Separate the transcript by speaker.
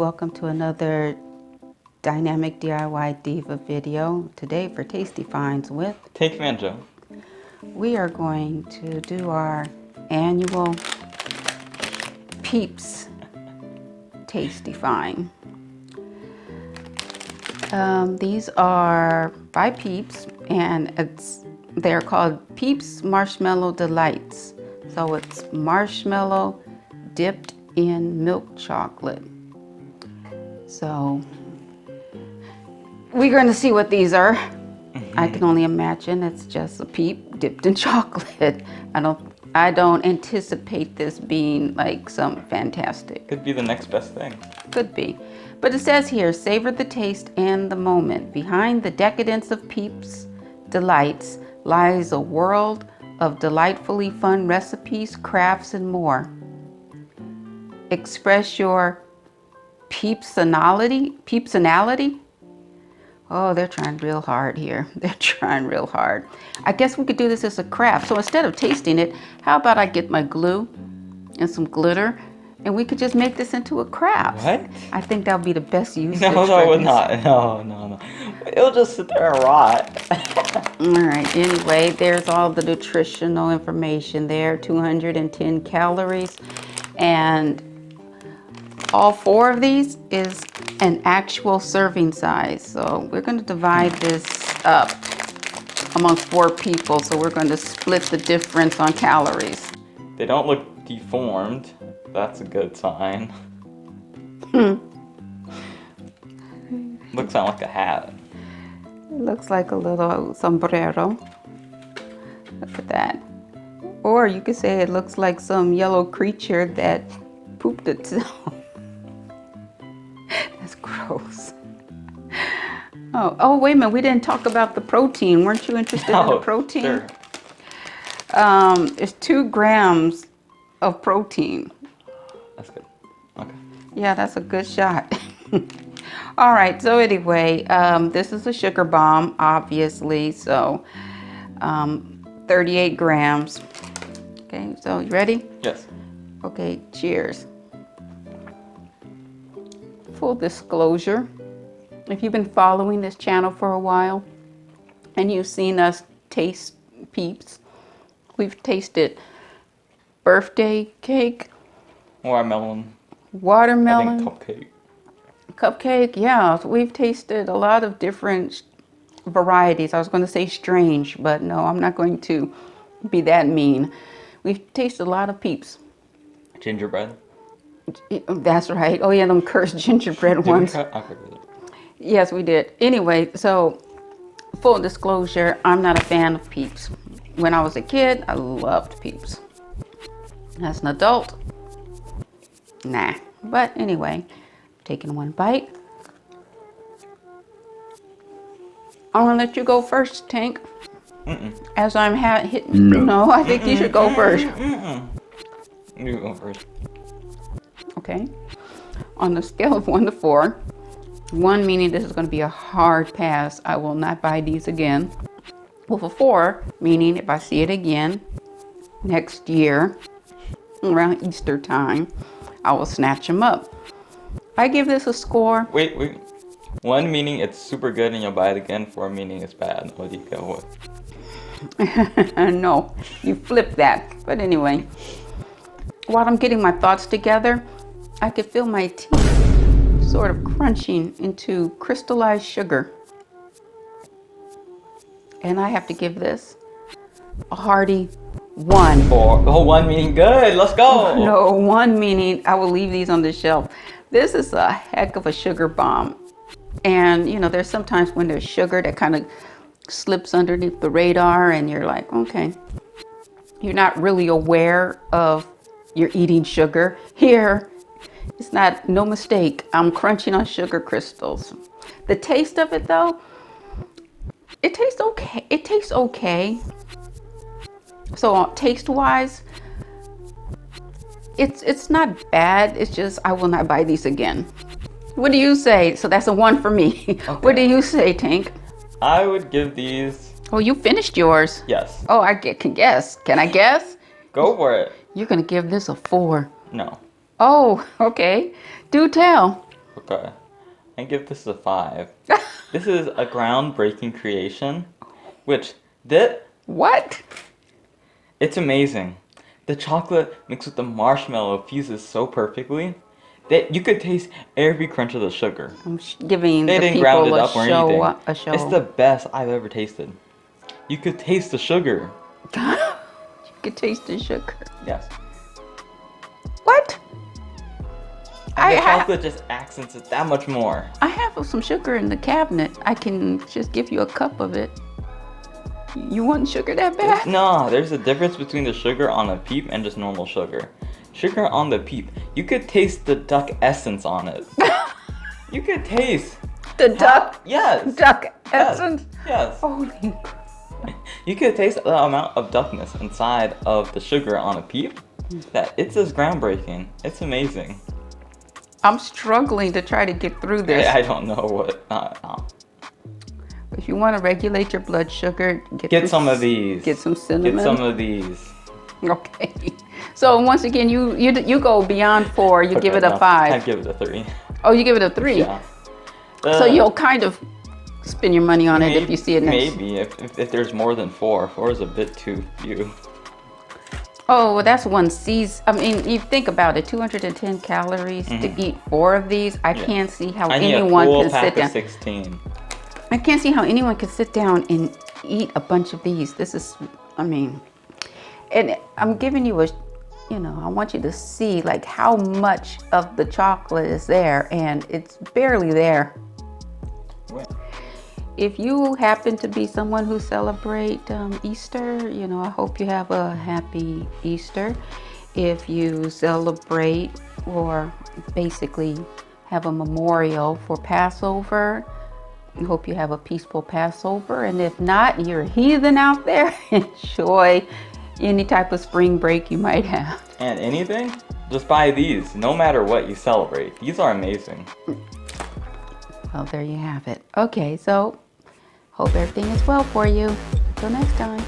Speaker 1: welcome to another dynamic DIY Diva video. Today for Tasty Finds with
Speaker 2: Tankmanjoe.
Speaker 1: We are going to do our annual Peeps Tasty Find. These are by Peeps, and they're called Peeps Marshmallow Delights. So it's marshmallow dipped in milk chocolate. So we're going to see what these are. I can only imagine it's just a Peep dipped in chocolate. I don't anticipate this being like some fantastic.
Speaker 2: Could be the next best thing.
Speaker 1: Could be. But it says here, savor the taste and the moment. Behind the decadence of Peeps Delights lies a world of delightfully fun recipes, crafts, and more. Express your peepsonality. Oh, they're trying real hard here. They're trying real hard. I guess we could do this as a craft. So instead of tasting it, how about I get my glue and some glitter, and we could just make this into a craft.
Speaker 2: What?
Speaker 1: I think that would be the best use.
Speaker 2: No, it would not. No. It'll just sit there and rot.
Speaker 1: All right, anyway, there's all the nutritional information there, 210 calories, and all 4 of these is an actual serving size. So we're going to divide this up among 4 people. So we're going to split the difference on calories.
Speaker 2: They don't look deformed. That's a good sign. Looks like a hat.
Speaker 1: It looks like a little sombrero. Look at that. Or you could say it looks like some yellow creature that pooped itself. That's gross. Oh, wait a minute. We didn't talk about the protein. Weren't you interested in the protein?
Speaker 2: Sure.
Speaker 1: It's 2 grams of protein.
Speaker 2: That's good. Okay.
Speaker 1: Yeah, that's a good shot. All right, so anyway, this is a sugar bomb, obviously, so 38 grams. Okay, so you ready?
Speaker 2: Yes.
Speaker 1: Okay, cheers. Full disclosure, if you've been following this channel for a while and you've seen us taste Peeps, we've tasted birthday cake,
Speaker 2: Watermelon.
Speaker 1: watermelon,
Speaker 2: I think
Speaker 1: cupcake. Yeah, so we've tasted a lot of different varieties. I was going to say strange, but no, I'm not going to be that mean. We've tasted a lot of Peeps.
Speaker 2: Gingerbread.
Speaker 1: That's right. Oh yeah, them cursed gingerbread ones. Yes, we did. Anyway, so full disclosure, I'm not a fan of Peeps. When I was a kid, I loved Peeps. As an adult, nah. But anyway, taking one bite. I'm gonna let you go first, Tank. As I'm hitting. No, I think you should go first.
Speaker 2: You go first.
Speaker 1: Okay. On the scale of 1 to 4, 1 meaning this is going to be a hard pass. I will not buy these again. With a 4 meaning if I see it again next year around Easter time, I will snatch them up. I give this a score.
Speaker 2: Wait. 1 meaning it's super good and you'll buy it again. 4 meaning it's bad. What do you go with?
Speaker 1: No, you flip that. But anyway, while I'm getting my thoughts together, I could feel my teeth sort of crunching into crystallized sugar. And I have to give this a hearty 1.
Speaker 2: 4. Oh, 1 meaning good. Let's go.
Speaker 1: No, 1 meaning I will leave these on the shelf. This is a heck of a sugar bomb. And, you know, there's sometimes when there's sugar that kind of slips underneath the radar and you're like, okay, you're not really aware of you're eating sugar. Here, it's no mistake. I'm crunching on sugar crystals. The taste of it though, it tastes okay. So taste wise, it's not bad. It's just I will not buy these again. What do you say? So that's a 1 for me. Okay. What do you say, Tank?
Speaker 2: I would give these.
Speaker 1: Oh, you finished yours.
Speaker 2: Yes.
Speaker 1: Oh, I can guess. Can I guess?
Speaker 2: Go for it.
Speaker 1: You're gonna give this a 4.
Speaker 2: No.
Speaker 1: Oh, okay. Do tell.
Speaker 2: Okay. I give this a 5. This is a groundbreaking creation, which
Speaker 1: What?
Speaker 2: it's amazing. The chocolate mixed with the marshmallow fuses so perfectly that you could taste every crunch of the sugar.
Speaker 1: I'm giving
Speaker 2: They
Speaker 1: the
Speaker 2: didn't ground
Speaker 1: people
Speaker 2: it
Speaker 1: a
Speaker 2: up or
Speaker 1: show.
Speaker 2: anything.
Speaker 1: A show.
Speaker 2: It's the best I've ever tasted. You could taste the sugar.
Speaker 1: You could taste the sugar.
Speaker 2: Yes.
Speaker 1: What?
Speaker 2: And the chocolate just accents it that much more.
Speaker 1: I have some sugar in the cabinet. I can just give you a cup of it. You want sugar that bad?
Speaker 2: No, there's a difference between the sugar on a Peep and just normal sugar. Sugar on the Peep, you could taste the duck essence on it. You could taste
Speaker 1: the duck.
Speaker 2: Yes.
Speaker 1: Duck
Speaker 2: Yes.
Speaker 1: essence.
Speaker 2: Yes.
Speaker 1: Holy crap.
Speaker 2: You could taste the amount of duckness inside of the sugar on a Peep. That it's just groundbreaking. It's amazing.
Speaker 1: I'm struggling to try to get through this.
Speaker 2: I don't know what.
Speaker 1: If you want to regulate your blood sugar,
Speaker 2: Get some of these.
Speaker 1: Get some cinnamon.
Speaker 2: Get some of these.
Speaker 1: Okay. So once again, you go beyond 4. You give it a 5.
Speaker 2: I give it a 3.
Speaker 1: Oh, you give it a 3.
Speaker 2: Yeah.
Speaker 1: So you'll kind of spend your money on it if you see it next.
Speaker 2: Maybe if there's more than 4. 4 is a bit too few.
Speaker 1: Oh, well, that's one season. I mean, you think about it, 210 calories to eat 4 of these. I can't see how anyone can sit down.
Speaker 2: 16.
Speaker 1: I can't see how anyone can sit down and eat a bunch of these. This is, I mean, and I'm giving you I want you to see like how much of the chocolate is there, and it's barely there.
Speaker 2: What?
Speaker 1: If you happen to be someone who celebrate Easter, I hope you have a happy Easter. If you celebrate or basically have a memorial for Passover, I hope you have a peaceful Passover. And if not, you're a heathen out there. Enjoy any type of spring break you might have.
Speaker 2: And anything, just buy these. No matter what you celebrate. These are amazing.
Speaker 1: Well, there you have it. Okay, so hope everything is well for you. Until next time.